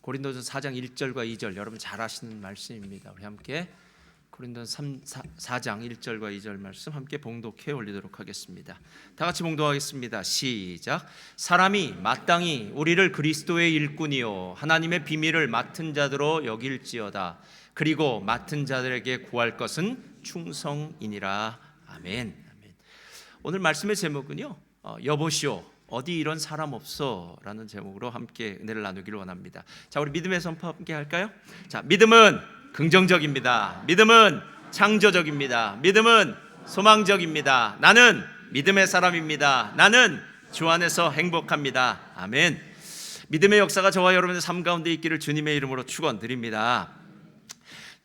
고린도전서 4장 1절과 2절 여러분 잘 아시는 말씀입니다. 우리 함께 고린도전서 4장 1절과 2절 말씀 함께 봉독해 올리도록 하겠습니다. 다 같이 봉독하겠습니다. 시작. 사람이 마땅히 우리를 그리스도의 일꾼이요 하나님의 비밀을 맡은 자들로 여길지어다. 그리고 맡은 자들에게 구할 것은 충성이니라. 아멘. 오늘 말씀의 제목은요, 여보시오 어디 이런 사람 없어 라는 제목으로 함께 은혜를 나누기를 원합니다. 자, 우리 믿음의 선포 함께 할까요? 자, 믿음은 긍정적입니다. 믿음은 창조적입니다. 믿음은 소망적입니다. 나는 믿음의 사람입니다. 나는 주 안에서 행복합니다. 아멘. 믿음의 역사가 저와 여러분의 삶 가운데 있기를 주님의 이름으로 축원드립니다.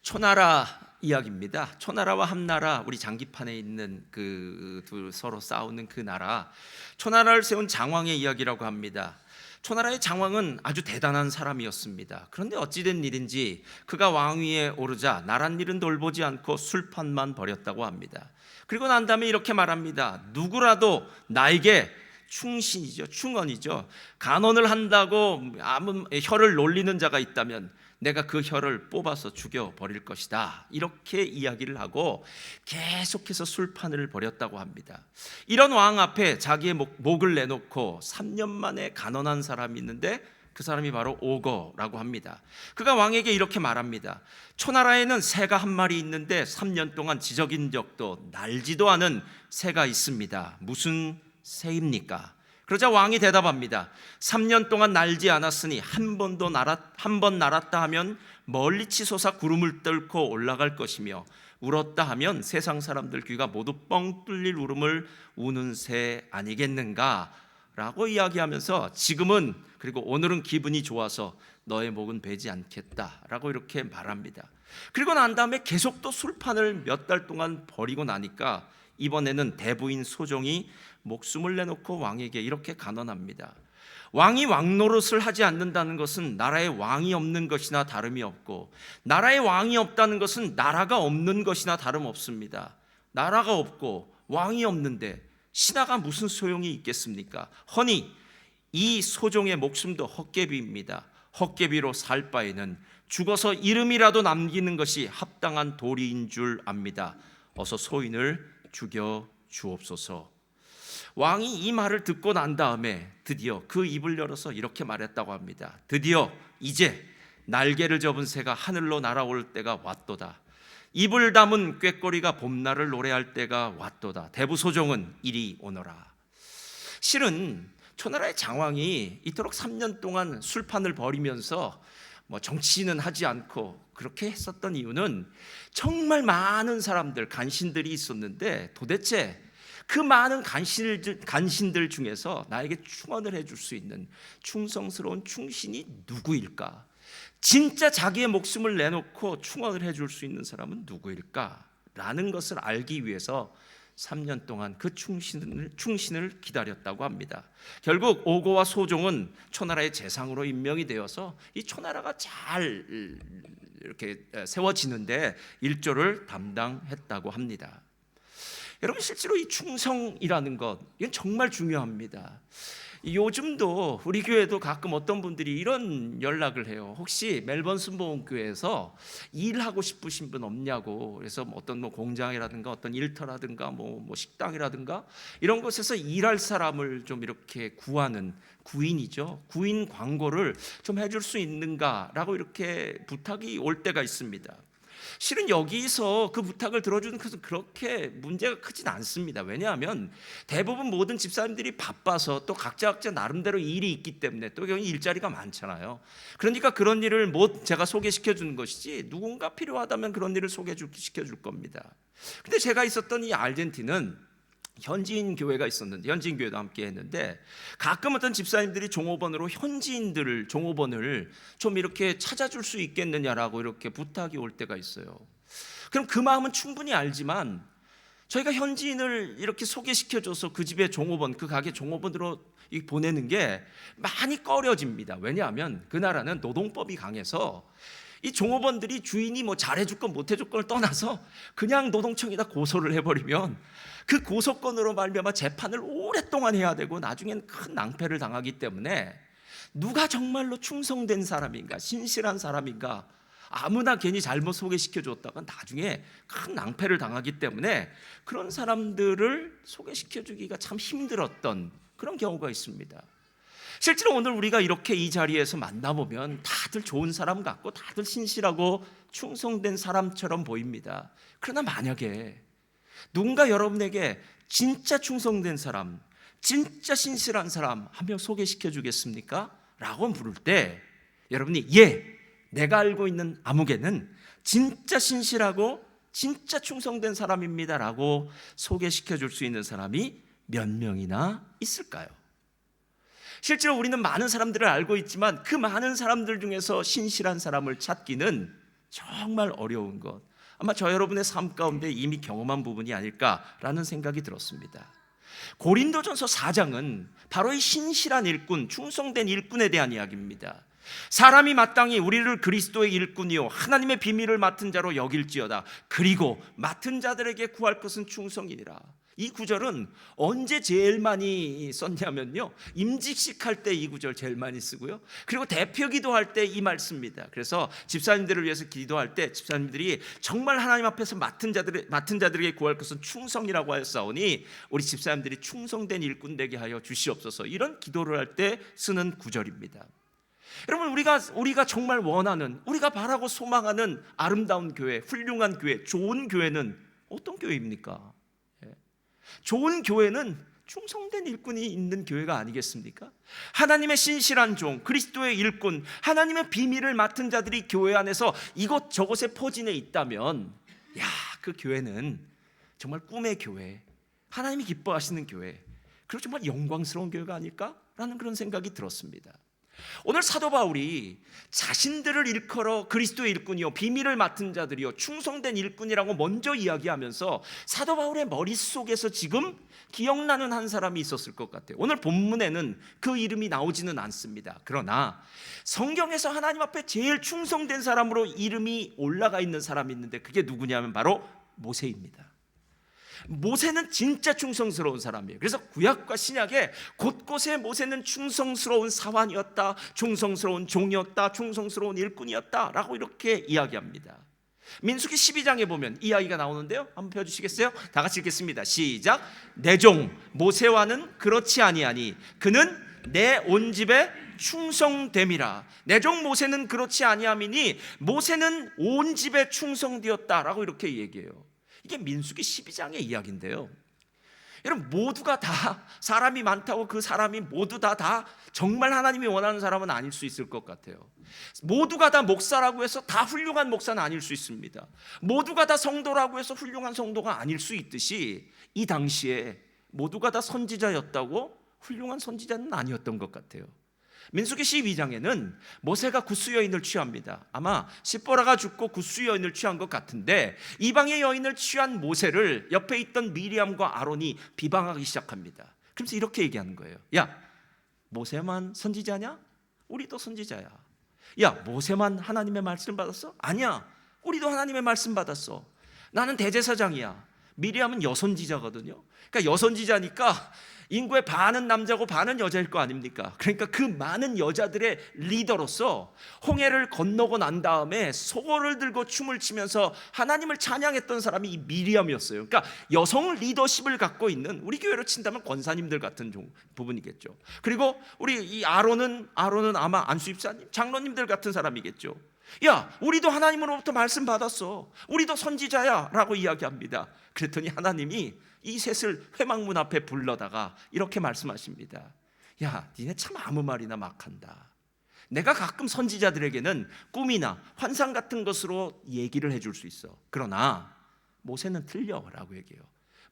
초나라 이야기입니다. 초나라와 함나라, 우리 장기판에 있는 그 둘 서로 싸우는 그 나라, 초나라를 세운 장왕의 이야기라고 합니다. 초나라의 장왕은 아주 대단한 사람이었습니다. 그런데 어찌된 일인지 그가 왕위에 오르자 나란 일은 돌보지 않고 술판만 벌였다고 합니다. 그리고 난 다음에 이렇게 말합니다. 누구라도 나에게 충신이죠, 충언이죠, 간언을 한다고 아무 혀를 놀리는 자가 있다면 내가 그 혀를 뽑아서 죽여버릴 것이다, 이렇게 이야기를 하고 계속해서 술판을 벌였다고 합니다. 이런 왕 앞에 자기의 목을 내놓고 3년 만에 간언한 사람이 있는데 그 사람이 바로 오거라고 합니다. 그가 왕에게 이렇게 말합니다. 초나라에는 새가 한 마리 있는데 3년 동안 지저긴 적도 날지도 않은 새가 있습니다. 무슨 새입니까? 그러자 왕이 대답합니다. 3년 동안 날지 않았으니 한 번 날았다 하면 멀리 치솟아 구름을 뚫고 올라갈 것이며 울었다 하면 세상 사람들 귀가 모두 뻥 뚫릴 울음을 우는 새 아니겠는가? 라고 이야기하면서 지금은, 그리고 오늘은 기분이 좋아서 너의 목은 베지 않겠다 라고 이렇게 말합니다. 그리고 난 다음에 계속 또 술판을 몇 달 동안 벌이고 나니까 이번에는 대부인 소종이 목숨을 내놓고 왕에게 이렇게 간언합니다. 왕이 왕노릇을 하지 않는다는 것은 나라에 왕이 없는 것이나 다름이 없고, 나라에 왕이 없다는 것은 나라가 없는 것이나 다름없습니다. 나라가 없고 왕이 없는데 신하가 무슨 소용이 있겠습니까? 허니 이 소종의 목숨도 헛개비입니다. 헛개비로 살 바에는 죽어서 이름이라도 남기는 것이 합당한 도리인 줄 압니다. 어서 소인을 죽여 주옵소서. 왕이 이 말을 듣고 난 다음에 드디어 그 입을 열어서 이렇게 말했다고 합니다. 드디어 이제 날개를 접은 새가 하늘로 날아올 때가 왔도다. 입을 담은 꾀꼬리가 봄날을 노래할 때가 왔도다. 대부소종은 이리 오너라. 실은 초나라의 장왕이 이토록 3년 동안 술판을 벌이면서 정치는 하지 않고 그렇게 했었던 이유는 정말 많은 사람들, 간신들이 있었는데 도대체 그 많은 간신들 중에서 나에게 충언을 해줄 수 있는 충성스러운 충신이 누구일까? 진짜 자기의 목숨을 내놓고 충언을 해줄 수 있는 사람은 누구일까? 라는 것을 알기 위해서 3년 동안 그 충신을 기다렸다고 합니다. 결국 오고와 소종은 초나라의 재상으로 임명이 되어서 이 초나라가 잘 이렇게 세워지는데 일조를 담당했다고 합니다. 여러분, 실제로 이 충성이라는 것, 이건 정말 중요합니다. 요즘도 우리 교회도 가끔 어떤 분들이 이런 연락을 해요. 혹시 멜번 순복음교회에서 일하고 싶으신 분 없냐고. 그래서 어떤 공장이라든가 어떤 일터라든가 식당이라든가 이런 곳에서 일할 사람을 좀 이렇게 구하는 구인이죠. 구인 광고를 좀 해줄 수 있는가라고 이렇게 부탁이 올 때가 있습니다. 실은 여기서 그 부탁을 들어주는 것은 그렇게 문제가 크진 않습니다. 왜냐하면 대부분 모든 집사님들이 바빠서 또 각자 나름대로 일이 있기 때문에 또 일자리가 많잖아요. 그러니까 그런 일을 제가 소개시켜 주는 것이지 누군가 필요하다면 그런 일을 소개시켜 줄 겁니다. 근데 제가 있었던 이 아르헨티나는 현지인 교회가 있었는데, 현지인 교회도 함께 했는데 가끔 어떤 집사님들이 종업원으로 현지인들을 종업원을 좀 이렇게 찾아줄 수 있겠느냐라고 이렇게 부탁이 올 때가 있어요. 그럼 그 마음은 충분히 알지만 저희가 현지인을 이렇게 소개시켜줘서 그 집의 종업원, 그 가게 종업원으로 보내는 게 많이 꺼려집니다. 왜냐하면 그 나라는 노동법이 강해서 이 종업원들이 주인이 잘해줄 건 못해줄 걸 떠나서 그냥 노동청에다 고소를 해버리면 그 고소건으로 말미암아 재판을 오랫동안 해야 되고 나중엔 큰 낭패를 당하기 때문에 누가 정말로 충성된 사람인가, 신실한 사람인가, 아무나 괜히 잘못 소개시켜 줬다가 나중에 큰 낭패를 당하기 때문에 그런 사람들을 소개시켜 주기가 참 힘들었던 그런 경우가 있습니다. 실제로 오늘 우리가 이렇게 이 자리에서 만나보면 다들 좋은 사람 같고 다들 신실하고 충성된 사람처럼 보입니다. 그러나 만약에 누군가 여러분에게 진짜 충성된 사람, 진짜 신실한 사람 한 명 소개시켜 주겠습니까? 라고 물을 때 여러분이 예, 내가 알고 있는 아무개는 진짜 신실하고 진짜 충성된 사람입니다 라고 소개시켜 줄 수 있는 사람이 몇 명이나 있을까요? 실제로 우리는 많은 사람들을 알고 있지만 그 많은 사람들 중에서 신실한 사람을 찾기는 정말 어려운 것, 아마 저 여러분의 삶 가운데 이미 경험한 부분이 아닐까라는 생각이 들었습니다. 고린도전서 4장은 바로 이 신실한 일꾼, 충성된 일꾼에 대한 이야기입니다. 사람이 마땅히 우리를 그리스도의 일꾼이요 하나님의 비밀을 맡은 자로 여길지어다. 그리고 맡은 자들에게 구할 것은 충성이니라. 이 구절은 언제 제일 많이 썼냐면요, 임직식 할 때 이 구절 제일 많이 쓰고요, 그리고 대표 기도할 때 이 말 씁니다. 그래서 집사님들을 위해서 기도할 때 집사님들이 정말 하나님 앞에서 맡은 자들에게 구할 것은 충성이라고 하였사오니 우리 집사님들이 충성된 일꾼 되게 하여 주시옵소서, 이런 기도를 할 때 쓰는 구절입니다. 여러분, 우리가 정말 원하는, 우리가 바라고 소망하는 아름다운 교회, 훌륭한 교회, 좋은 교회는 어떤 교회입니까? 좋은 교회는 충성된 일꾼이 있는 교회가 아니겠습니까? 하나님의 신실한 종, 그리스도의 일꾼, 하나님의 비밀을 맡은 자들이 교회 안에서 이곳저곳에 포진해 있다면 그 교회는 정말 꿈의 교회, 하나님이 기뻐하시는 교회, 그리고 정말 영광스러운 교회가 아닐까라는 그런 생각이 들었습니다. 오늘 사도 바울이 자신들을 일컬어 그리스도의 일꾼이요 비밀을 맡은 자들이요 충성된 일꾼이라고 먼저 이야기하면서 사도 바울의 머릿속에서 지금 기억나는 한 사람이 있었을 것 같아요. 오늘 본문에는 그 이름이 나오지는 않습니다. 그러나 성경에서 하나님 앞에 제일 충성된 사람으로 이름이 올라가 있는 사람이 있는데 그게 누구냐면 바로 모세입니다. 모세는 진짜 충성스러운 사람이에요. 그래서 구약과 신약에 곳곳에 모세는 충성스러운 사환이었다, 충성스러운 종이었다, 충성스러운 일꾼이었다 라고 이렇게 이야기합니다. 민수기 12장에 보면 이 이야기가 나오는데요, 한번 펴주시겠어요? 다 같이 읽겠습니다. 시작. 내 종 모세와는 그렇지 아니하니 그는 내 온 집에 충성됨이라. 내 종 모세는 그렇지 아니함이니 모세는 온 집에 충성되었다라고 이렇게 얘기해요. 이게 민수기 12장의 이야기인데요, 여러분, 모두가 다 사람이 많다고 그 사람이 모두 다 정말 하나님이 원하는 사람은 아닐 수 있을 것 같아요. 모두가 다 목사라고 해서 다 훌륭한 목사는 아닐 수 있습니다. 모두가 다 성도라고 해서 훌륭한 성도가 아닐 수 있듯이 이 당시에 모두가 다 선지자였다고 훌륭한 선지자는 아니었던 것 같아요. 민수기 12장에는 모세가 굿수 여인을 취합니다. 아마 시보라가 죽고 굿수 여인을 취한 것 같은데 이방의 여인을 취한 모세를 옆에 있던 미리암과 아론이 비방하기 시작합니다. 그러면서 이렇게 얘기하는 거예요. 야, 모세만 선지자냐? 우리도 선지자야. 야, 모세만 하나님의 말씀 받았어? 아니야, 우리도 하나님의 말씀 받았어. 나는 대제사장이야. 미리암은 여선지자거든요. 그러니까 여선지자니까 인구의 반은 남자고 반은 여자일 거 아닙니까? 그러니까 그 많은 여자들의 리더로서 홍해를 건너고 난 다음에 소고를 들고 춤을 추면서 하나님을 찬양했던 사람이 이 미리암이었어요. 그러니까 여성 리더십을 갖고 있는, 우리 교회로 친다면 권사님들 같은 부분이겠죠. 그리고 우리 이 아론은 아마 안수입사님, 장로님들 같은 사람이겠죠. 야, 우리도 하나님으로부터 말씀 받았어. 우리도 선지자야 라고 이야기합니다. 그랬더니 하나님이 이 셋을 회막문 앞에 불러다가 이렇게 말씀하십니다. 야, 니네 참 아무 말이나 막 한다. 내가 가끔 선지자들에게는 꿈이나 환상 같은 것으로 얘기를 해줄 수 있어. 그러나 모세는 틀려 라고 얘기해요.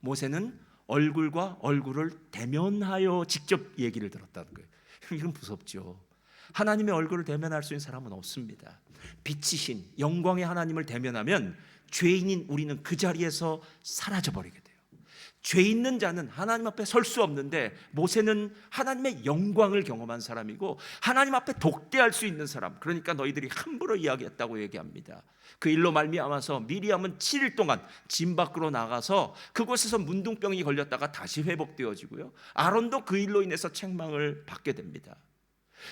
모세는 얼굴과 얼굴을 대면하여 직접 얘기를 들었다는 거예요. 이건 무섭죠. 하나님의 얼굴을 대면할 수 있는 사람은 없습니다. 빛이신 영광의 하나님을 대면하면 죄인인 우리는 그 자리에서 사라져버리게 돼요. 죄 있는 자는 하나님 앞에 설 수 없는데 모세는 하나님의 영광을 경험한 사람이고 하나님 앞에 독대할 수 있는 사람, 그러니까 너희들이 함부로 이야기했다고 얘기합니다. 그 일로 말미암아서 미리암은 7일 동안 진 밖으로 나가서 그곳에서 문둥병이 걸렸다가 다시 회복되어지고요, 아론도 그 일로 인해서 책망을 받게 됩니다.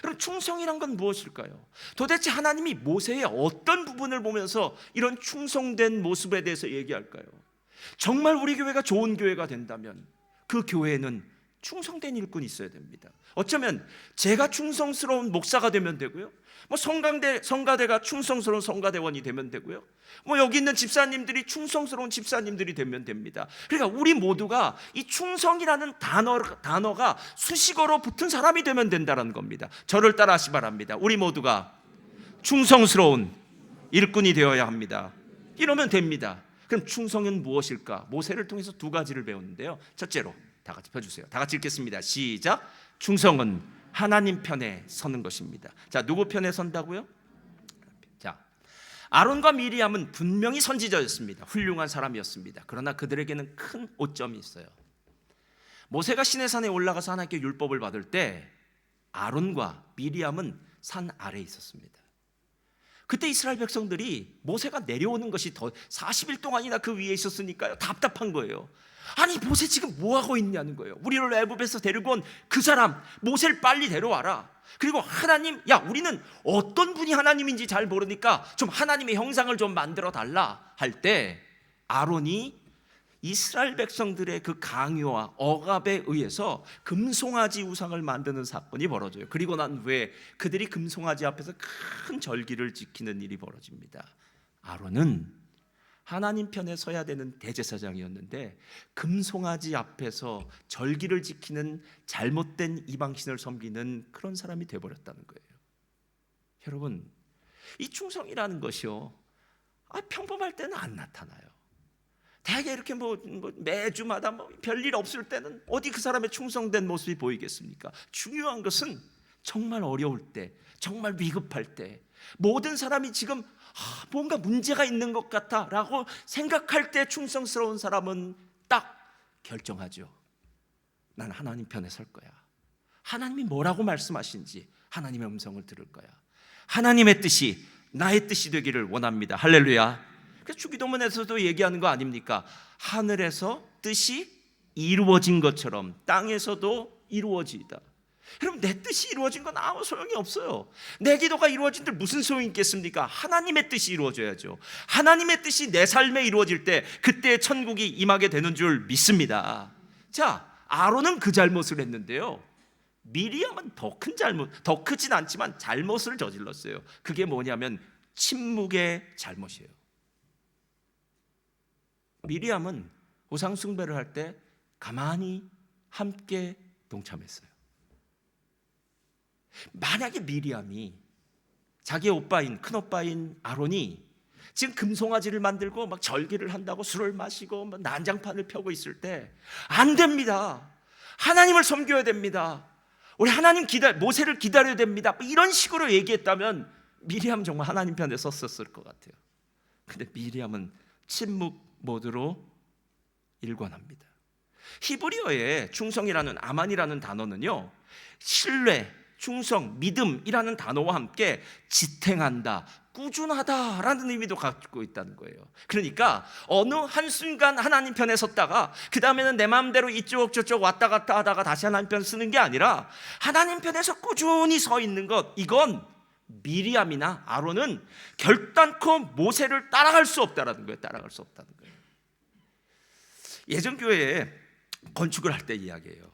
그럼 충성이란 건 무엇일까요? 도대체 하나님이 모세의 어떤 부분을 보면서 이런 충성된 모습에 대해서 얘기할까요? 정말 우리 교회가 좋은 교회가 된다면 그 교회에는 충성된 일꾼이 있어야 됩니다. 어쩌면 제가 충성스러운 목사가 되면 되고요, 성가대가 충성스러운 성가대원이 되면 되고요, 여기 있는 집사님들이 충성스러운 집사님들이 되면 됩니다. 그러니까 우리 모두가 이 충성이라는 단어가 수식어로 붙은 사람이 되면 된다는 겁니다. 저를 따라 하시 바랍니다. 우리 모두가 충성스러운 일꾼이 되어야 합니다. 이러면 됩니다. 그럼 충성은 무엇일까? 모세를 통해서 두 가지를 배웠는데요. 첫째로 다 같이 펴주세요. 다 같이 읽겠습니다. 시작. 충성은 하나님 편에 서는 것입니다. 자, 누구 편에 선다고요? 자, 아론과 미리암은 분명히 선지자였습니다. 훌륭한 사람이었습니다. 그러나 그들에게는 큰 오점이 있어요. 모세가 시내산에 올라가서 하나님께 율법을 받을 때 아론과 미리암은 산 아래에 있었습니다. 그때 이스라엘 백성들이 모세가 내려오는 것이 더 40일 동안이나 그 위에 있었으니까요, 답답한 거예요. 아니, 모세 지금 뭐하고 있냐는 거예요. 우리를 애굽에서 데리고 온 그 사람 모세를 빨리 데려와라. 그리고 하나님, 야, 우리는 어떤 분이 하나님인지 잘 모르니까 좀 하나님의 형상을 좀 만들어 달라 할 때 아론이 이스라엘 백성들의 그 강요와 억압에 의해서 금송아지 우상을 만드는 사건이 벌어져요. 그리고 난 후에 그들이 금송아지 앞에서 큰 절기를 지키는 일이 벌어집니다. 아론은 하나님 편에 서야 되는 대제사장이었는데 금송아지 앞에서 절기를 지키는 잘못된 이방신을 섬기는 그런 사람이 되어버렸다는 거예요. 여러분, 이 충성이라는 것이요, 평범할 때는 안 나타나요. 대개 이렇게 매주마다 별일 없을 때는 어디 그 사람의 충성된 모습이 보이겠습니까? 중요한 것은 정말 어려울 때, 정말 위급할 때, 모든 사람이 지금 뭔가 문제가 있는 것 같아 라고 생각할 때 충성스러운 사람은 딱 결정하죠. 난 하나님 편에 설 거야. 하나님이 뭐라고 말씀하신지 하나님의 음성을 들을 거야. 하나님의 뜻이 나의 뜻이 되기를 원합니다. 할렐루야. 그래서 주기도문에서도 얘기하는 거 아닙니까? 하늘에서 뜻이 이루어진 것처럼 땅에서도 이루어지이다. 여러분, 내 뜻이 이루어진 건 아무 소용이 없어요. 내 기도가 이루어진들 무슨 소용이 있겠습니까? 하나님의 뜻이 이루어져야죠. 하나님의 뜻이 내 삶에 이루어질 때 그때 천국이 임하게 되는 줄 믿습니다. 자, 아론은 그 잘못을 했는데요, 미리암은 더 크진 않지만 잘못을 저질렀어요. 그게 뭐냐면 침묵의 잘못이에요. 미리암은 우상 숭배를 할 때 가만히 함께 동참했어요. 만약에 미리암이 자기의 오빠인, 큰오빠인 아론이 지금 금송아지를 만들고 막 절기를 한다고 술을 마시고 막 난장판을 펴고 있을 때 안 됩니다. 하나님을 섬겨야 됩니다. 우리 모세를 기다려야 됩니다. 이런 식으로 얘기했다면 미리암 정말 하나님 편에 섰었을 것 같아요. 근데 미리암은 침묵 모드로 일관합니다. 히브리어의 충성이라는 아만이라는 단어는요, 신뢰, 충성, 믿음이라는 단어와 함께 지탱한다, 꾸준하다라는 의미도 갖고 있다는 거예요. 그러니까 어느 한순간 하나님 편에 섰다가 그 다음에는 내 마음대로 이쪽 저쪽 왔다 갔다 하다가 다시 하나님 편 쓰는 게 아니라 하나님 편에서 꾸준히 서 있는 것, 이건 미리암이나 아론은 결단코 모세를 따라갈 수 없다라는 거예요. 따라갈 수 없다는 거예요. 예전 교회에 건축을 할 때 이야기예요.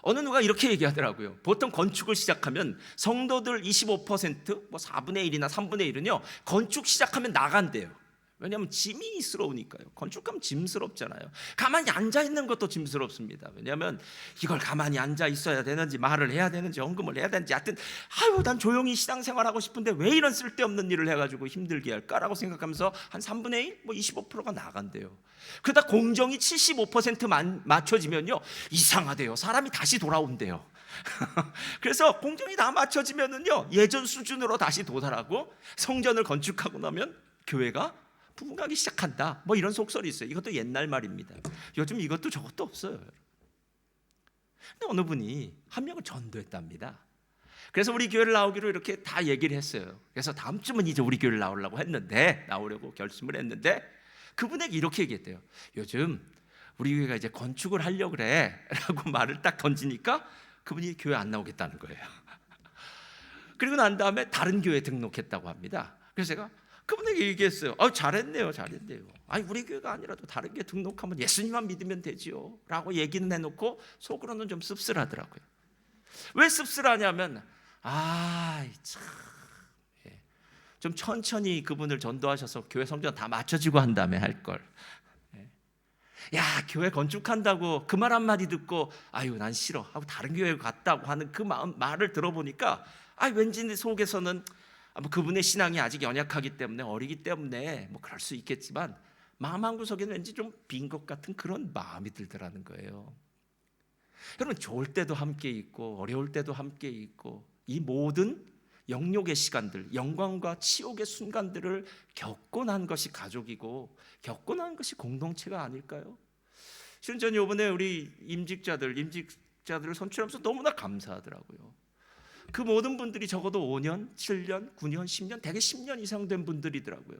어느 누가 이렇게 얘기하더라고요. 보통 건축을 시작하면 성도들 25%, 4분의 1이나 3분의 1은요 건축 시작하면 나간대요. 왜냐하면 짐이스러우니까요. 건축하면 짐스럽잖아요. 가만히 앉아있는 것도 짐스럽습니다. 왜냐하면 이걸 가만히 앉아 있어야 되는지 말을 해야 되는지 헌금을 해야 되는지, 하여튼 난 조용히 신앙생활하고 싶은데 왜 이런 쓸데없는 일을 해가지고 힘들게 할까라고 생각하면서 한 3분의 1, 25%가 나간대요. 그러다 공정이 75% 맞춰지면요 이상하대요. 사람이 다시 돌아온대요. 그래서 공정이 다 맞춰지면은요 예전 수준으로 다시 도달하고 성전을 건축하고 나면 교회가 부흥하기 시작한다, 이런 속설이 있어요. 이것도 옛날 말입니다. 요즘 이것도 저것도 없어요. 근데 어느 분이 한 명을 전도했답니다. 그래서 우리 교회를 나오기로 이렇게 다 얘기를 했어요. 그래서 다음 주면 이제 우리 교회를 나오려고 결심을 했는데 그분에게 이렇게 얘기했대요. 요즘 우리 교회가 이제 건축을 하려고 그래 라고 말을 딱 던지니까 그분이 교회 안 나오겠다는 거예요. 그리고 난 다음에 다른 교회에 등록했다고 합니다. 그래서 제가 그분에게 얘기했어요. 잘했네요. 아니 우리 교회가 아니라도 다른 교회 등록하면 예수님만 믿으면 되지요 라고 얘기는 해놓고 속으로는 좀 씁쓸하더라고요. 왜 씁쓸하냐면 참, 좀 천천히 그분을 전도하셔서 교회 성전 다 맞춰지고 한 다음에 할걸. 야, 교회 건축한다고 그 말 한마디 듣고 난 싫어 하고 다른 교회 갔다고 하는 그 말을 들어보니까 왠지 내 속에서는 그분의 신앙이 아직 연약하기 때문에, 어리기 때문에 뭐 그럴 수 있겠지만 마음 한구석에는 왠지 좀 빈 것 같은 그런 마음이 들더라는 거예요. 여러분, 좋을 때도 함께 있고 어려울 때도 함께 있고 이 모든 영욕의 시간들, 영광과 치욕의 순간들을 겪고 난 것이 가족이고 겪고 난 것이 공동체가 아닐까요? 실은 저는 이번에 우리 임직자들을 선출하면서 너무나 감사하더라고요. 그 모든 분들이 적어도 5년, 7년, 9년, 10년, 대개 10년 이상 된 분들이더라고요.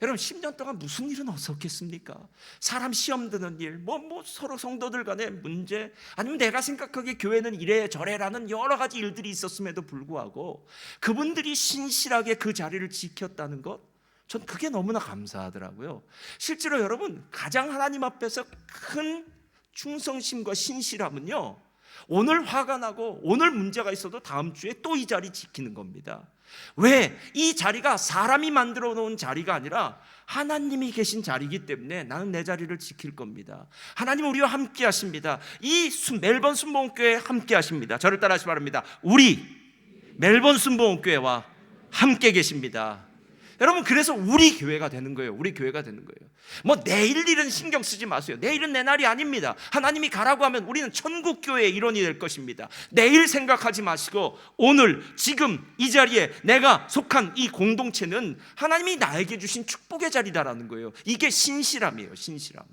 여러분, 10년 동안 무슨 일은 없었겠습니까? 사람 시험 드는 일, 서로 성도들 간의 문제, 아니면 내가 생각하기에 교회는 이래 저래라는 여러 가지 일들이 있었음에도 불구하고 그분들이 신실하게 그 자리를 지켰다는 것, 전 그게 너무나 감사하더라고요. 실제로 여러분, 가장 하나님 앞에서 큰 충성심과 신실함은요, 오늘 화가 나고 오늘 문제가 있어도 다음 주에 또 이 자리 지키는 겁니다. 왜? 이 자리가 사람이 만들어 놓은 자리가 아니라 하나님이 계신 자리이기 때문에 나는 내 자리를 지킬 겁니다. 하나님 우리와 함께 하십니다. 이 멜번 순복음교회 함께 하십니다. 저를 따라하시기 바랍니다. 우리 멜번 순복음교회와 함께 계십니다. 여러분, 그래서 우리 교회가 되는 거예요. 우리 교회가 되는 거예요. 내일 일은 신경 쓰지 마세요. 내일은 내 날이 아닙니다. 하나님이 가라고 하면 우리는 천국 교회의 일원이 될 것입니다. 내일 생각하지 마시고 오늘 지금 이 자리에 내가 속한 이 공동체는 하나님이 나에게 주신 축복의 자리다라는 거예요. 이게 신실함이에요. 신실함.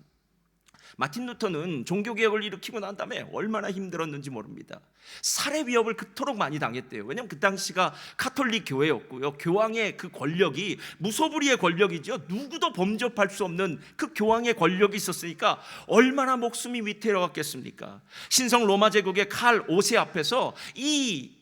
마틴 루터는 종교개혁을 일으키고 난 다음에 얼마나 힘들었는지 모릅니다. 살해 위협을 그토록 많이 당했대요. 왜냐하면 그 당시가 카톨릭 교회였고요, 교황의 그 권력이 무소불위의 권력이죠. 누구도 범접할 수 없는 그 교황의 권력이 있었으니까 얼마나 목숨이 위태로웠겠습니까? 신성 로마 제국의 칼 5세 앞에서 이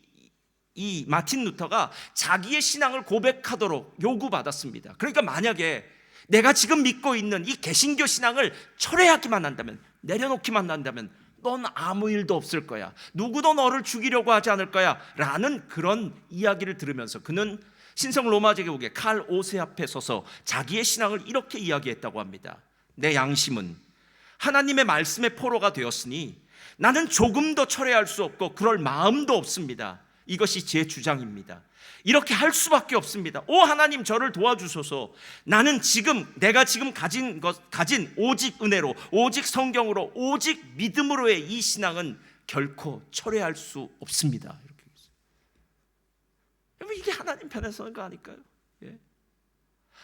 마틴 루터가 자기의 신앙을 고백하도록 요구받았습니다. 그러니까 만약에 내가 지금 믿고 있는 이 개신교 신앙을 철회하기만 한다면, 내려놓기만 한다면 넌 아무 일도 없을 거야, 누구도 너를 죽이려고 하지 않을 거야 라는 그런 이야기를 들으면서 그는 신성 로마 제국의 칼 5세 앞에 서서 자기의 신앙을 이렇게 이야기했다고 합니다. 내 양심은 하나님의 말씀의 포로가 되었으니 나는 조금도 철회할 수 없고 그럴 마음도 없습니다. 이것이 제 주장입니다. 이렇게 할 수밖에 없습니다. 오 하나님, 저를 도와주소서. 나는 내가 지금 가진 오직 은혜로, 오직 성경으로, 오직 믿음으로의 이 신앙은 결코 철회할 수 없습니다. 이렇게 했어요. 여러분, 이게 하나님 편에 서는 거 아닐까요?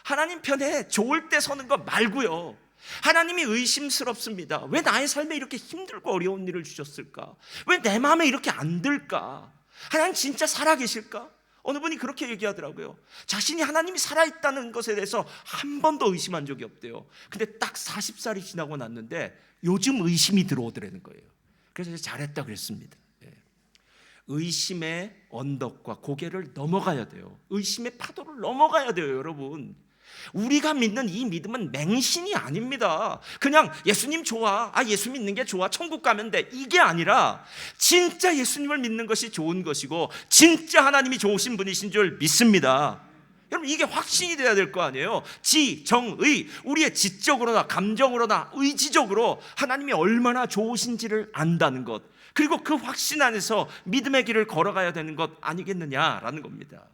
하나님 편에 좋을 때 서는 거 말고요, 하나님이 의심스럽습니다. 왜 나의 삶에 이렇게 힘들고 어려운 일을 주셨을까? 왜 내 마음에 이렇게 안 들까? 하나님 진짜 살아계실까? 어느 분이 그렇게 얘기하더라고요. 자신이 하나님이 살아있다는 것에 대해서 한 번도 의심한 적이 없대요. 근데 딱 40살이 지나고 났는데 요즘 의심이 들어오더라는 거예요. 그래서 잘했다 그랬습니다. 의심의 언덕과 고개를 넘어가야 돼요. 의심의 파도를 넘어가야 돼요. 여러분, 우리가 믿는 이 믿음은 맹신이 아닙니다. 그냥 예수님 좋아, 예수 믿는 게 좋아, 천국 가면 돼, 이게 아니라 진짜 예수님을 믿는 것이 좋은 것이고 진짜 하나님이 좋으신 분이신 줄 믿습니다. 여러분, 이게 확신이 돼야 될 거 아니에요. 지정의, 우리의 지적으로나 감정으로나 의지적으로 하나님이 얼마나 좋으신지를 안다는 것, 그리고 그 확신 안에서 믿음의 길을 걸어가야 되는 것 아니겠느냐라는 겁니다.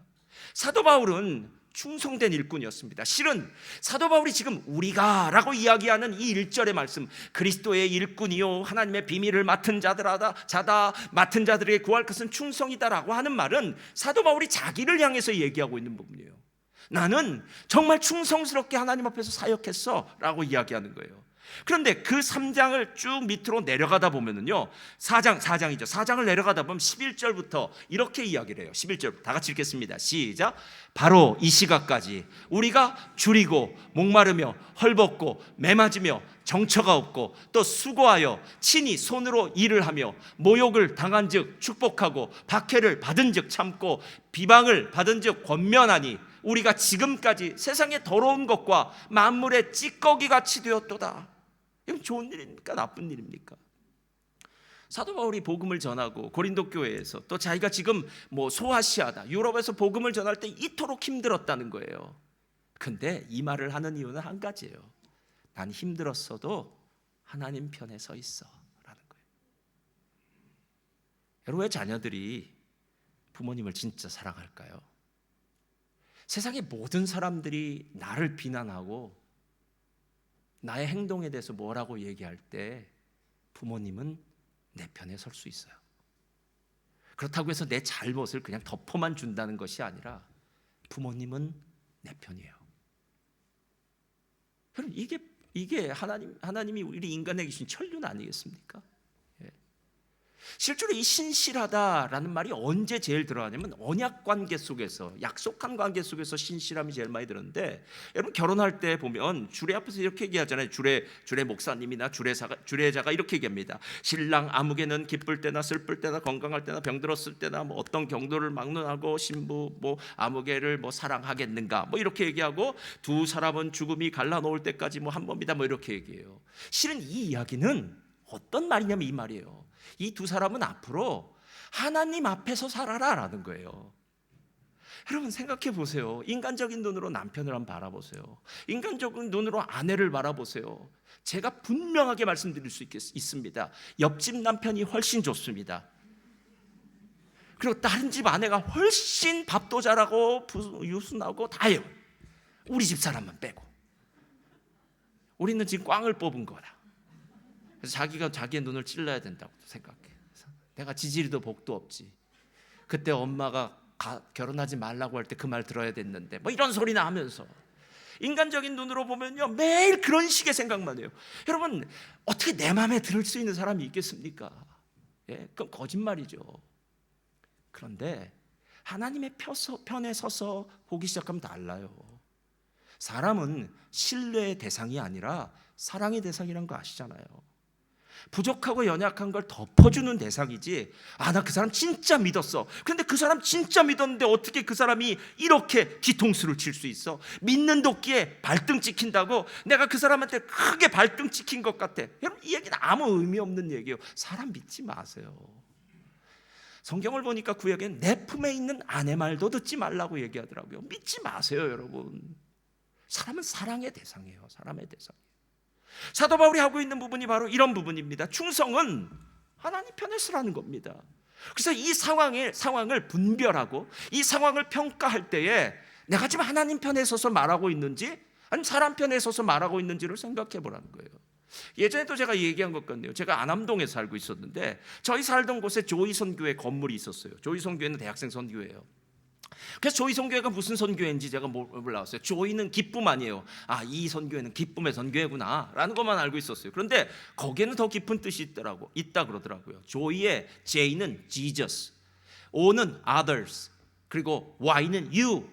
사도 바울은 충성된 일꾼이었습니다. 실은 사도 바울이 지금 우리가 라고 이야기하는 이 1절의 말씀, 그리스도의 일꾼이요 하나님의 비밀을 맡은 자다, 맡은 자들에게 구할 것은 충성이다 라고 하는 말은 사도 바울이 자기를 향해서 얘기하고 있는 부분이에요. 나는 정말 충성스럽게 하나님 앞에서 사역했어 라고 이야기하는 거예요. 그런데 그 3장을 쭉 밑으로 내려가다 보면은요, 4장이죠. 4장을 내려가다 보면 11절부터 이렇게 이야기를 해요. 11절 다 같이 읽겠습니다. 시작. 바로 이 시각까지 우리가 줄이고 목마르며 헐벗고 매맞으며 정처가 없고 또 수고하여 친히 손으로 일을 하며 모욕을 당한 즉 축복하고 박해를 받은 즉 참고 비방을 받은 즉 권면하니 우리가 지금까지 세상의 더러운 것과 만물의 찌꺼기 같이 되었도다. 이건 좋은 일입니까? 나쁜 일입니까? 사도 바울이 복음을 전하고 고린도 교회에서 또 자기가 지금 소아시아다, 유럽에서 복음을 전할 때 이토록 힘들었다는 거예요. 근데 이 말을 하는 이유는 한 가지예요. 난 힘들었어도 하나님 편에 서 있어 라는 거예요. 여러분, 왜 자녀들이 부모님을 진짜 사랑할까요? 세상의 모든 사람들이 나를 비난하고 나의 행동에 대해서 뭐라고 얘기할 때 부모님은 내 편에 설 수 있어요. 그렇다고 해서 내 잘못을 그냥 덮어만 준다는 것이 아니라 부모님은 내 편이에요. 여러분, 이게 하나님이 우리 인간에게 주신 천륜 아니겠습니까? 실제로 이 신실하다라는 말이 언제 제일 들어가냐면 언약 관계 속에서, 약속한 관계 속에서 신실함이 제일 많이 들었는데, 여러분 결혼할 때 보면 주례 앞에서 이렇게 얘기하잖아요. 주례 목사님이나 주례자가 이렇게 얘기합니다. 신랑 아무개는 기쁠 때나 슬플 때나 건강할 때나 병들었을 때나 어떤 경도를 막론하고 신부 아무개를 사랑하겠는가 이렇게 얘기하고, 두 사람은 죽음이 갈라놓을 때까지 한 법이다 이렇게 얘기해요. 실은 이 이야기는 어떤 말이냐면 이 말이에요. 이 두 사람은 앞으로 하나님 앞에서 살아라 라는 거예요. 여러분 생각해 보세요. 인간적인 눈으로 남편을 한번 바라보세요. 인간적인 눈으로 아내를 바라보세요. 제가 분명하게 말씀드릴 수 있습니다. 옆집 남편이 훨씬 좋습니다. 그리고 다른 집 아내가 훨씬 밥도 잘하고 유순하고 다 해요. 우리 집 사람만 빼고. 우리는 지금 꽝을 뽑은 거라. 그래서 자기가 자기의 눈을 찔러야 된다고 생각해. 내가 지지리도 복도 없지. 그때 엄마가 결혼하지 말라고 할 때 그 말 들어야 됐는데 이런 소리나 하면서, 인간적인 눈으로 보면요 매일 그런 식의 생각만 해요. 여러분, 어떻게 내 마음에 들을 수 있는 사람이 있겠습니까? 그건 거짓말이죠. 그런데 하나님의 편에 서서 보기 시작하면 달라요. 사람은 신뢰의 대상이 아니라 사랑의 대상이란 거 아시잖아요. 부족하고 연약한 걸 덮어주는 대상이지, 나 그 사람 진짜 믿었어. 근데 그 사람 진짜 믿었는데 어떻게 그 사람이 이렇게 뒤통수를 칠 수 있어? 믿는 도끼에 발등 찍힌다고 내가 그 사람한테 크게 발등 찍힌 것 같아. 여러분, 이 얘기는 아무 의미 없는 얘기예요. 사람 믿지 마세요. 성경을 보니까 구약엔 내 품에 있는 아내 말도 듣지 말라고 얘기하더라고요. 믿지 마세요, 여러분. 사람은 사랑의 대상이에요. 사람의 대상. 사도 바울이 하고 있는 부분이 바로 이런 부분입니다. 충성은 하나님 편에 서라는 겁니다. 그래서 이 상황을 분별하고 이 상황을 평가할 때에 내가 지금 하나님 편에 서서 말하고 있는지 아니면 사람 편에 서서 말하고 있는지를 생각해 보라는 거예요. 예전에도 제가 얘기한 것 같네요. 제가 안암동에 살고 있었는데 저희 살던 곳에 조이선교회 건물이 있었어요. 조이선교회는 대학생 선교회예요. 그래서 조이 선교회가 무슨 선교회인지 제가 몰랐어요. 조이는 기쁨 아니에요. 이 선교회는 기쁨의 선교회구나 라는 것만 알고 있었어요. 그런데 거기에는 더 깊은 뜻이 있다 그러더라고요. 조이의 J는 Jesus, O는 others, 그리고 Y는 you.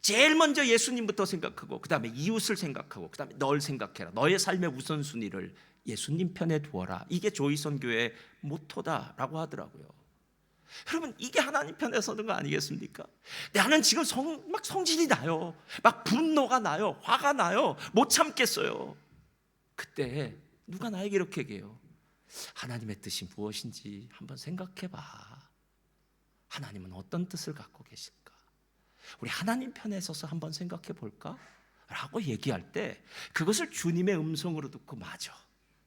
제일 먼저 예수님부터 생각하고 그 다음에 이웃을 생각하고 그 다음에 널 생각해라. 너의 삶의 우선순위를 예수님 편에 두어라. 이게 조이 선교회의 모토다라고 하더라고요. 여러분, 이게 하나님 편에 서는 거 아니겠습니까? 나는 지금 막 성질이 나요. 막 분노가 나요. 화가 나요. 못 참겠어요. 그때 누가 나에게 이렇게 얘기해요. 하나님의 뜻이 무엇인지 한번 생각해봐. 하나님은 어떤 뜻을 갖고 계실까? 우리 하나님 편에 서서 한번 생각해 볼까? 라고 얘기할 때 그것을 주님의 음성으로 듣고, 맞아,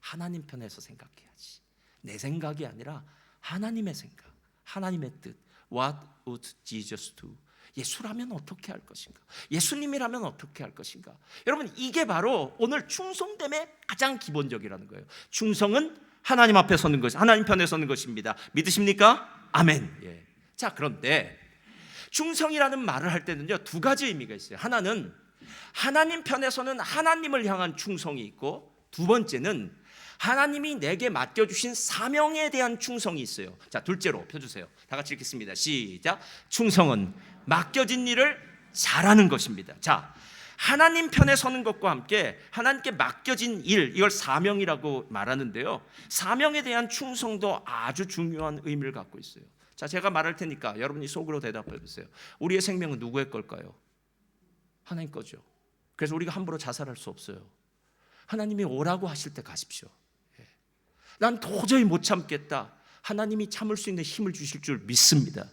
하나님 편에서 생각해야지. 내 생각이 아니라 하나님의 생각, 하나님의 뜻. What would Jesus do? 예수라면 어떻게 할 것인가? 예수님이라면 어떻게 할 것인가? 여러분, 이게 바로 오늘 충성됨의 가장 기본적이라는 거예요. 충성은 하나님 앞에 서는 것, 하나님 편에 서는 것입니다. 믿으십니까? 아멘. 예. 자, 그런데 충성이라는 말을 할 때는요, 두 가지 의미가 있어요. 하나는 하나님 편에서는 하나님을 향한 충성이 있고, 두 번째는 하나님이 내게 맡겨주신 사명에 대한 충성이 있어요. 자, 둘째로 펴주세요. 다 같이 읽겠습니다. 시작. 충성은 맡겨진 일을 잘하는 것입니다. 자, 하나님 편에 서는 것과 함께 하나님께 맡겨진 일, 이걸 사명이라고 말하는데요, 사명에 대한 충성도 아주 중요한 의미를 갖고 있어요. 자, 제가 말할 테니까 여러분이 속으로 대답해 보세요. 우리의 생명은 누구의 걸까요? 하나님 거죠. 그래서 우리가 함부로 자살할 수 없어요. 하나님이 오라고 하실 때 가십시오. 난 도저히 못 참겠다. 하나님이 참을 수 있는 힘을 주실 줄 믿습니다.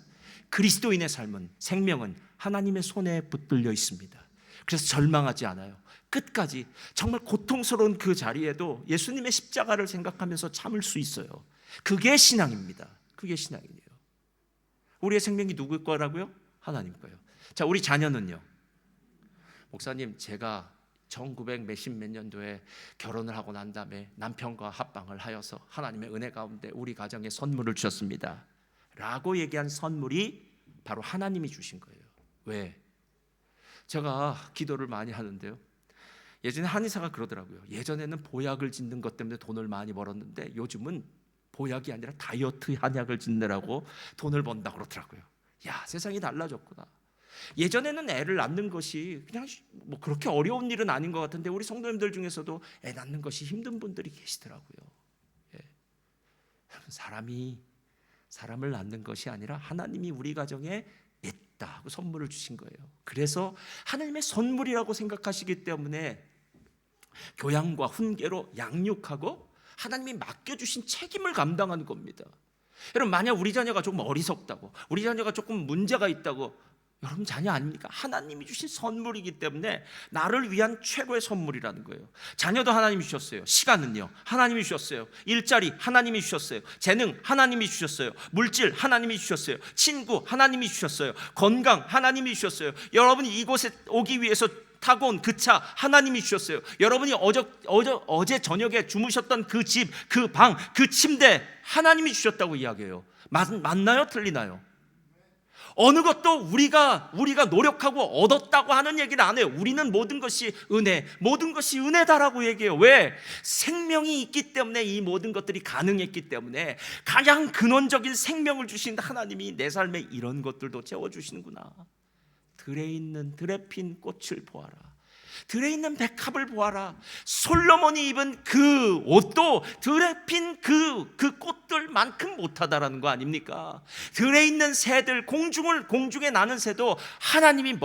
그리스도인의 삶은, 생명은 하나님의 손에 붙들려 있습니다. 그래서 절망하지 않아요. 끝까지 정말 고통스러운 그 자리에도 예수님의 십자가를 생각하면서 참을 수 있어요. 그게 신앙입니다. 그게 신앙이에요. 우리의 생명이 누구 거라고요? 하나님 거예요. 자, 우리 자녀는요, 목사님, 제가 1900 몇십 몇 년도에 결혼을 하고 난 다음에 남편과 합방을 하여서 하나님의 은혜 가운데 우리 가정에 선물을 주셨습니다 라고 얘기한 선물이 바로 하나님이 주신 거예요. 왜? 제가 기도를 많이 하는데요, 예전에 한의사가 그러더라고요. 예전에는 보약을 짓는 것 때문에 돈을 많이 벌었는데 요즘은 보약이 아니라 다이어트 한약을 짓느라고 돈을 번다고 그러더라고요. 야, 세상이 달라졌구나. 예전에는 애를 낳는 것이 그냥 뭐 그렇게 어려운 일은 아닌 것 같은데 우리 성도님들 중에서도 애 낳는 것이 힘든 분들이 계시더라고요. 예. 사람을 낳는 것이 아니라 하나님이 우리 가정에 냈다 하고 선물을 주신 거예요. 그래서 하나님의 선물이라고 생각하시기 때문에 교양과 훈계로 양육하고 하나님이 맡겨주신 책임을 감당하는 겁니다. 여러분, 만약 우리 자녀가 조금 어리석다고, 우리 자녀가 조금 문제가 있다고, 여러분 자녀 아닙니까? 하나님이 주신 선물이기 때문에 나를 위한 최고의 선물이라는 거예요. 자녀도 하나님이 주셨어요. 시간은요, 하나님이 주셨어요. 일자리 하나님이 주셨어요. 재능 하나님이 주셨어요. 물질 하나님이 주셨어요. 친구 하나님이 주셨어요. 건강 하나님이 주셨어요. 여러분이 이곳에 오기 위해서 타고 온 그 차 하나님이 주셨어요. 여러분이 어제 저녁에 주무셨던 그 집, 그 방, 그 침대 하나님이 주셨다고 이야기해요. 맞나요? 틀리나요? 어느 것도 우리가 노력하고 얻었다고 하는 얘기는 안 해요. 우리는 모든 것이 은혜, 모든 것이 은혜다라고 얘기해요. 왜? 생명이 있기 때문에 이 모든 것들이 가능했기 때문에 가장 근원적인 생명을 주신 하나님이 내 삶에 이런 것들도 채워주시는구나. 들에 핀 꽃을 보아라. 들에 있는 백합을 보아라. 솔로몬이 입은 그 옷도 들에 핀 그 꽃들만큼 못하다라는 거 아닙니까? 들에 있는 새들, 공중에 나는 새도 하나님이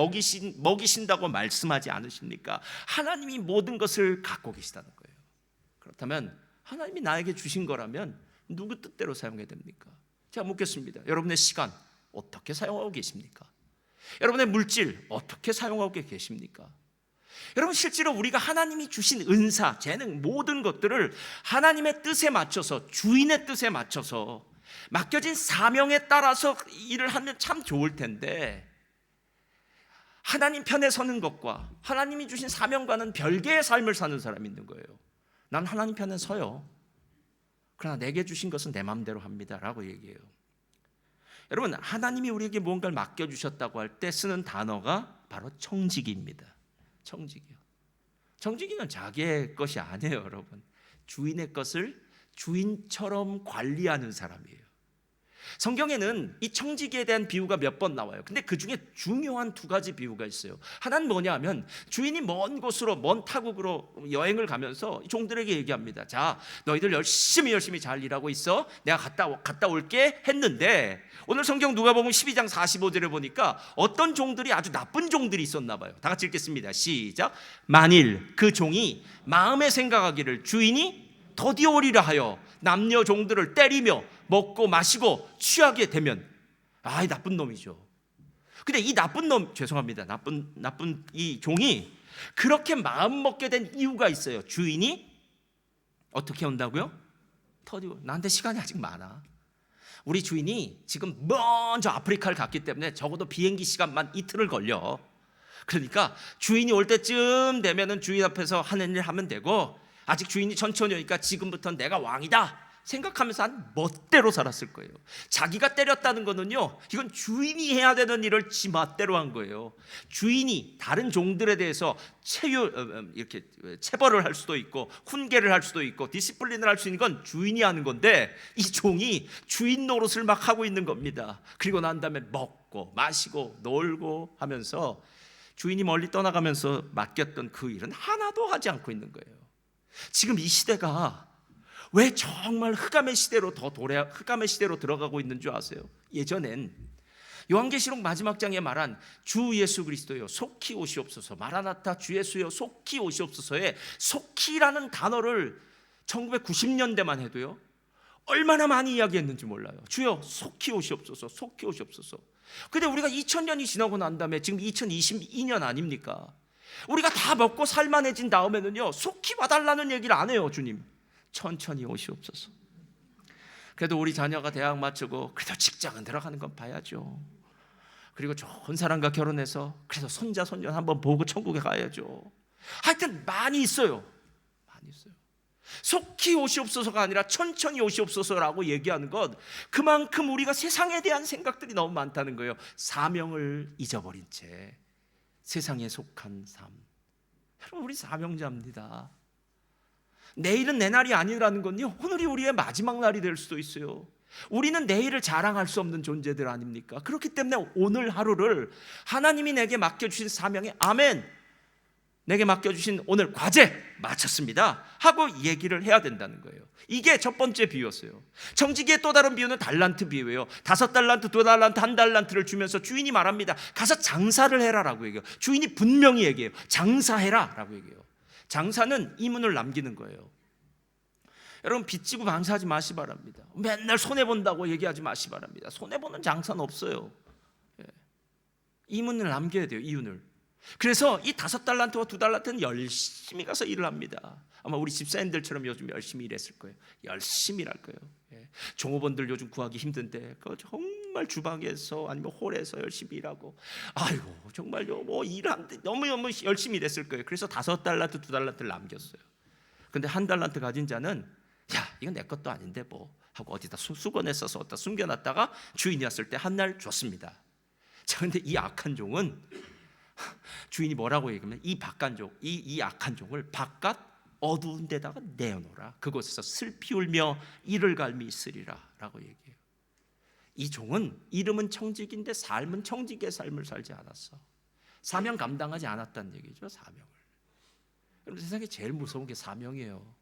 먹이신다고 말씀하지 않으십니까? 하나님이 모든 것을 갖고 계시다는 거예요. 그렇다면 하나님이 나에게 주신 거라면 누구 뜻대로 사용해야 됩니까? 제가 묻겠습니다. 여러분의 시간 어떻게 사용하고 계십니까? 여러분의 물질 어떻게 사용하고 계십니까? 여러분, 실제로 우리가 하나님이 주신 은사, 재능, 모든 것들을 하나님의 뜻에 맞춰서, 주인의 뜻에 맞춰서 맡겨진 사명에 따라서 일을 하면 참 좋을 텐데, 하나님 편에 서는 것과 하나님이 주신 사명과는 별개의 삶을 사는 사람이 있는 거예요. 난 하나님 편에 서요. 그러나 내게 주신 것은 내 마음대로 합니다 라고 얘기해요. 여러분, 하나님이 우리에게 무언가를 맡겨주셨다고 할 때 쓰는 단어가 바로 청지기입니다. 청지기요. 청지기는 자기의 것이 아니에요, 여러분. 주인의 것을 주인처럼 관리하는 사람이에요. 성경에는 이 청지기에 대한 비유가 몇 번 나와요. 근데 그 중에 중요한 두 가지 비유가 있어요. 하나는 뭐냐 하면, 주인이 먼 곳으로, 먼 타국으로 여행을 가면서 종들에게 얘기합니다. 자, 너희들 열심히 잘 일하고 있어. 내가 갔다 올게 했는데, 오늘 성경 누가복음 12장 45절에 보니까 어떤 종들이 아주 나쁜 종들이 있었나 봐요. 다 같이 읽겠습니다. 시작. 만일 그 종이 마음에 생각하기를 주인이 더디 오리라 하여 남녀 종들을 때리며 먹고 마시고 취하게 되면, 이 나쁜 놈이죠. 근데 이 나쁜 이 종이 그렇게 마음 먹게 된 이유가 있어요. 주인이 어떻게 온다고요? 나한테 시간이 아직 많아. 우리 주인이 지금 먼저 아프리카를 갔기 때문에 적어도 비행기 시간만 이틀을 걸려. 그러니까 주인이 올 때쯤 되면은 주인 앞에서 하는 일 하면 되고, 아직 주인이 천천히 오니까 지금부터 내가 왕이다, 생각하면서 한 멋대로 살았을 거예요. 자기가 때렸다는 거는요, 이건 주인이 해야 되는 일을 지 멋대로 한 거예요. 주인이 다른 종들에 대해서 이렇게 체벌을 할 수도 있고 훈계를 할 수도 있고 디시플린을 할 수 있는 건 주인이 하는 건데, 이 종이 주인 노릇을 막 하고 있는 겁니다. 그리고 난 다음에 먹고 마시고 놀고 하면서 주인이 멀리 떠나가면서 맡겼던 그 일은 하나도 하지 않고 있는 거예요. 지금 이 시대가 왜 정말 흑암의 시대로 흑암의 시대로 들어가고 있는 줄 아세요? 예전엔 요한계시록 마지막 장에 말한 주 예수 그리스도여 속히 오시옵소서, 마라나타 주 예수여 속히 오시옵소서의 속히라는 단어를 1990년대만 해도요 얼마나 많이 이야기했는지 몰라요. 주여 속히 오시옵소서, 속히 오시옵소서. 근데 우리가 2000년이 지나고 난 다음에 지금 2022년 아닙니까? 우리가 다 먹고 살만해진 다음에는요 속히 와달라는 얘기를 안 해요. 주님 천천히 오시옵소서. 그래도 우리 자녀가 대학 마치고 그래도 직장은 들어가는 건 봐야죠. 그리고 좋은 사람과 결혼해서 그래도 손자 손녀 한번 보고 천국에 가야죠. 하여튼 많이 있어요. 많이 있어요. 속히 오시옵소서가 아니라 천천히 오시옵소서라고 얘기하는 것, 그만큼 우리가 세상에 대한 생각들이 너무 많다는 거예요. 사명을 잊어버린 채 세상에 속한 삶. 여러분, 우리 사명자입니다. 내일은 내 날이 아니라는 건요, 오늘이 우리의 마지막 날이 될 수도 있어요. 우리는 내일을 자랑할 수 없는 존재들 아닙니까? 그렇기 때문에 오늘 하루를 하나님이 내게 맡겨주신 사명에 아멘, 내게 맡겨주신 오늘 과제 마쳤습니다 하고 얘기를 해야 된다는 거예요. 이게 첫 번째 비유였어요. 청지기의 또 다른 비유는 달란트 비유예요. 5달란트, 2달란트, 1달란트를 주면서 주인이 말합니다. 가서 장사를 해라라고 얘기해요. 주인이 분명히 얘기해요. 장사해라라고 얘기해요. 장사는 이문을 남기는 거예요. 여러분, 빚지고 장사하지 마시 바랍니다. 맨날 손해본다고 얘기하지 마시 바랍니다. 손해보는 장사는 없어요. 이문을 남겨야 돼요. 이윤을. 그래서 이 5달란트와 2달란트는 열심히 가서 일을 합니다. 아마 우리 집사님들처럼 요즘 열심히 일했을 거예요. 열심히 일할 거예요. 종업원들 요즘 구하기 힘든데 그 정말 주방에서 아니면 홀에서 열심히 일하고, 아이고 정말요 뭐 일하는데 너무 열심히 일했을 거예요. 그래서 5달란트 2달란트를 남겼어요. 근데 1달란트 가진 자는 야 이건 내 것도 아닌데 뭐 하고 어디다 수건에 써서 어디다 숨겨놨다가 주인이 왔을 때 한 날 줬습니다. 자, 근데 이 악한 종은 주인이 뭐라고 얘기하면 이 악한 종을 바깥 어두운 데다가 내어놓으라. 그곳에서 슬피 울며 이를 갈미 있으리라 라고 얘기해요. 이 종은 이름은 청직인데 삶은 청직의 삶을 살지 않았어. 사명 감당하지 않았다는 얘기죠. 사명을. 여러분, 세상에 제일 무서운 게 사명이에요.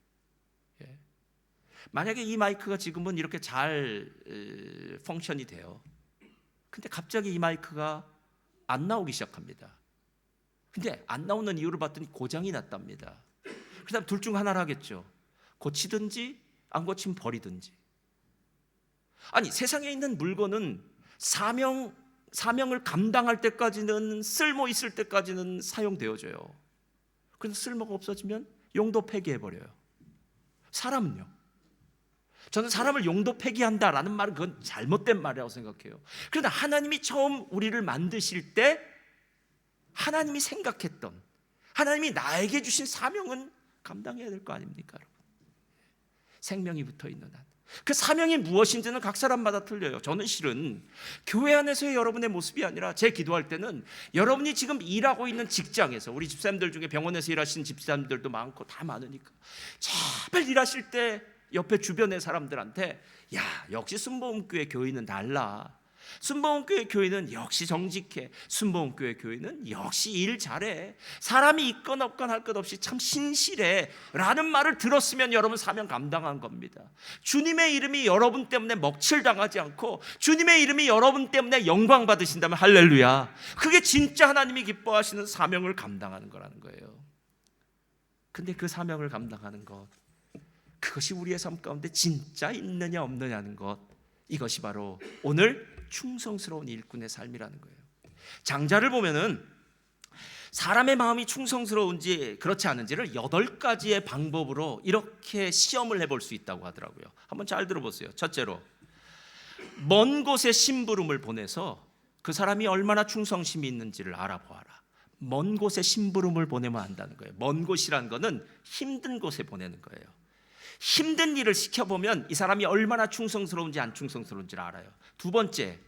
만약에 이 마이크가 지금은 이렇게 잘 펑션이 돼요. 근데 갑자기 이 마이크가 안 나오기 시작합니다. 근데 안 나오는 이유를 봤더니 고장이 났답니다. 그 다음 둘 중 하나를 하겠죠. 고치든지 안 고치면 버리든지. 아니, 세상에 있는 물건은 사명을 감당할 때까지는, 쓸모 있을 때까지는 사용되어져요. 그래서 쓸모가 없어지면 용도 폐기해버려요. 사람은요, 저는 사람을 용도 폐기한다라는 말은 그건 잘못된 말이라고 생각해요. 그러나 하나님이 처음 우리를 만드실 때 하나님이 생각했던, 하나님이 나에게 주신 사명은 감당해야 될 거 아닙니까, 여러분? 생명이 붙어있는 한. 그 사명이 무엇인지는 각 사람마다 틀려요. 저는 실은 교회 안에서의 여러분의 모습이 아니라 제 기도할 때는 여러분이 지금 일하고 있는 직장에서, 우리 집사님들 중에 병원에서 일하시는 집사님들도 많고 다 많으니까 제발 일하실 때 옆에 주변의 사람들한테 야, 역시 순복음교회 교인은 달라. 순복음교회 교회는 역시 정직해. 순복음교회 교회는 역시 일 잘해. 사람이 있건 없건 할 것 없이 참 신실해 라는 말을 들었으면 여러분 사명 감당한 겁니다. 주님의 이름이 여러분 때문에 먹칠당하지 않고 주님의 이름이 여러분 때문에 영광 받으신다면 할렐루야, 그게 진짜 하나님이 기뻐하시는 사명을 감당하는 거라는 거예요. 근데 그 사명을 감당하는 것, 그것이 우리의 삶 가운데 진짜 있느냐 없느냐는 것, 이것이 바로 오늘 충성스러운 일꾼의 삶이라는 거예요. 장자를 보면은 사람의 마음이 충성스러운지 그렇지 않은지를 8가지의 방법으로 이렇게 시험을 해볼 수 있다고 하더라고요. 한번 잘 들어보세요. 첫째로, 먼 곳에 심부름을 보내서 그 사람이 얼마나 충성심이 있는지를 알아보아라. 먼 곳에 심부름을 보내면 안다는 거예요. 먼 곳이라는 거는 힘든 곳에 보내는 거예요. 힘든 일을 시켜보면 이 사람이 얼마나 충성스러운지 안 충성스러운지를 알아요. 두 번째,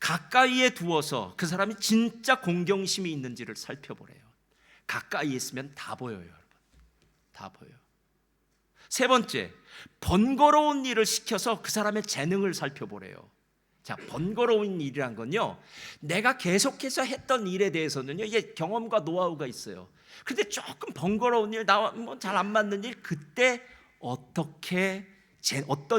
가까이에 두어서 그 사람이 진짜 공경심이 있는지를 살펴보래요. 가까이에 있으면 다 보여요, 여러분. 다 보여요. 세 번째, 번거로운 일을 시켜서 그 사람의 재능을 살펴보래요. 자, 번거로운 일이란 건요, 내가 계속해서 했던 일에 대해서는요, 이게 경험과 노하우가 있어요. 근데 조금 번거로운 일, 나와 뭐 잘 안 맞는 일, 그때 어떤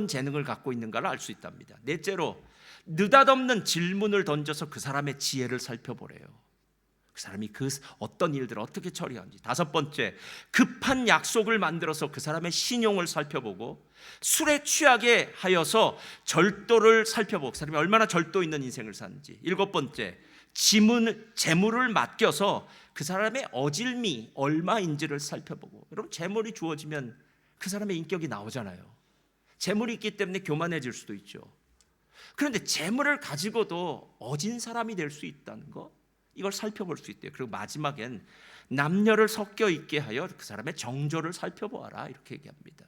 재능을 갖고 있는가를 알 수 있답니다. 넷째로, 느닷없는 질문을 던져서 그 사람의 지혜를 살펴보래요. 그 사람이 그 어떤 일들을 어떻게 처리하는지. 다섯 번째, 급한 약속을 만들어서 그 사람의 신용을 살펴보고, 술에 취하게 하여서 절도를 살펴보고 그 사람이 얼마나 절도 있는 인생을 사는지. 일곱 번째, 재물을 맡겨서 그 사람의 어질미 얼마인지를 살펴보고. 여러분, 재물이 주어지면 그 사람의 인격이 나오잖아요. 재물이 있기 때문에 교만해질 수도 있죠. 그런데 재물을 가지고도 어진 사람이 될 수 있다는 거, 이걸 살펴볼 수 있대요. 그리고 마지막엔 남녀를 섞여 있게 하여 그 사람의 정조를 살펴보아라, 이렇게 얘기합니다.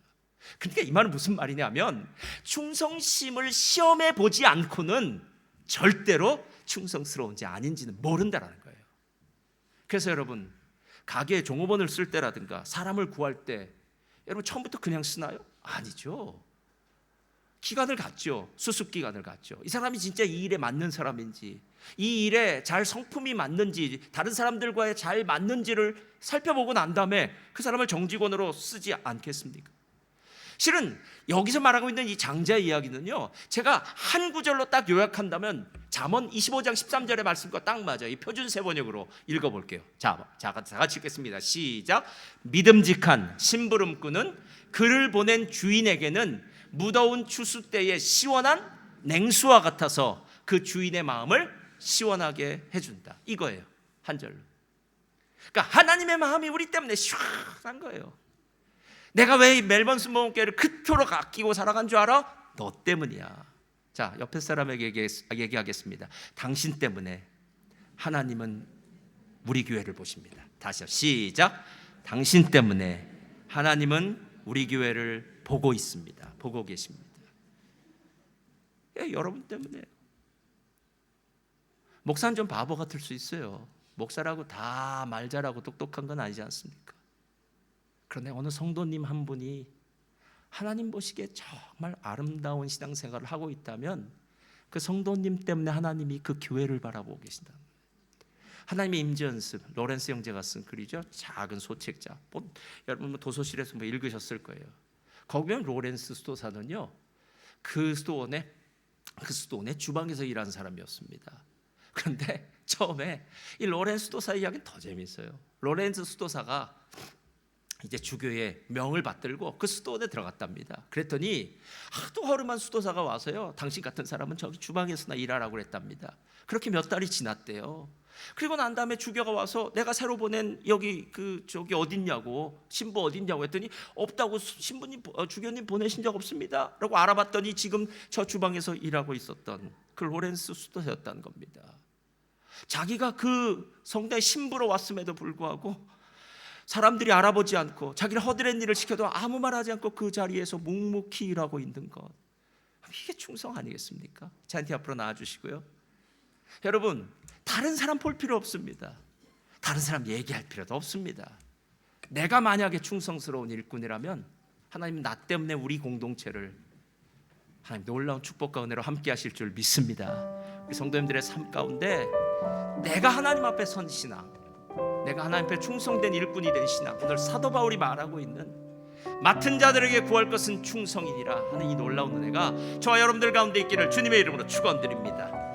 그러니까 이 말은 무슨 말이냐면, 충성심을 시험해 보지 않고는 절대로 충성스러운지 아닌지는 모른다라는 거예요. 그래서 여러분, 가게에 종업원을 쓸 때라든가 사람을 구할 때 여러분 처음부터 그냥 쓰나요? 아니죠. 기간을 갖죠. 수습 기간을 갖죠. 이 사람이 진짜 이 일에 맞는 사람인지, 이 일에 잘 성품이 맞는지, 다른 사람들과의 잘 맞는지를 살펴보고 난 다음에 그 사람을 정직원으로 쓰지 않겠습니까? 실은 여기서 말하고 있는 이 장자의 이야기는요, 제가 한 구절로 딱 요약한다면 잠언 25장 13절의 말씀과 딱 맞아요. 이 표준 세번역으로 읽어볼게요. 자, 다 같이 읽겠습니다. 시작. 믿음직한 심부름꾼은 그를 보낸 주인에게는 무더운 추수 때의 시원한 냉수와 같아서 그 주인의 마음을 시원하게 해준다. 이거예요, 한 절로. 그러니까 하나님의 마음이 우리 때문에 시원한 거예요. 내가 왜 이 멜번스 모험교회를 그토록 아끼고 살아간 줄 알아? 너 때문이야. 자, 옆에 사람에게 얘기하겠습니다. 당신 때문에 하나님은 우리 교회를 보십니다. 다시요, 시작. 당신 때문에 하나님은 우리 교회를 보고 있습니다. 보고 계십니다. 여러분 때문에. 목사는 좀 바보 같을 수 있어요. 목사라고 다 말 잘하고 똑똑한 건 아니지 않습니까? 그런데 어느 성도님 한 분이 하나님 보시기에 정말 아름다운 신앙생활을 하고 있다면 그 성도님 때문에 하나님이 그 교회를 바라보고 계신다. 하나님의 임재연습, 로렌스 형제가 쓴 글이죠. 작은 소책자. 여러분 도서실에서 읽으셨을 거예요. 거기 보면 로렌스 수도사는요, 그 수도원의 주방에서 일하는 사람이었습니다. 그런데 처음에 이 로렌스 수도사 이야기는 더 재밌어요. 로렌스 수도사가 이제 주교의 명을 받들고 그 수도원에 들어갔답니다. 그랬더니 하도 허름한 수도사가 와서요, 당신 같은 사람은 저기 주방에서나 일하라고 그랬답니다. 그렇게 몇 달이 지났대요. 그리고 난 다음에 주교가 와서 내가 새로 보낸 저기 어딨냐고, 신부 어딨냐고 했더니 없다고, 신부님, 주교님 보내신 적 없습니다 라고 알아봤더니 지금 저 주방에서 일하고 있었던 그 로렌스 수도사였다는 겁니다. 자기가 그 성당에 신부로 왔음에도 불구하고 사람들이 알아보지 않고 자기를 허드렛 일을 시켜도 아무 말 하지 않고 그 자리에서 묵묵히 일하고 있는 것, 이게 충성 아니겠습니까? 잔티 앞으로 나와주시고요. 여러분, 다른 사람 볼 필요 없습니다. 다른 사람 얘기할 필요도 없습니다. 내가 만약에 충성스러운 일꾼이라면 하나님 나 때문에 우리 공동체를 하나님 놀라운 축복과 은혜로 함께 하실 줄 믿습니다. 우리 성도님들의 삶 가운데 내가 하나님 앞에 선 신앙, 내가 하나님 앞에 충성된 일꾼이 된 신앙, 오늘 사도 바울이 말하고 있는 맡은 자들에게 구할 것은 충성이니라 하는 이 놀라운 은혜가 저와 여러분들 가운데 있기를 주님의 이름으로 축원드립니다.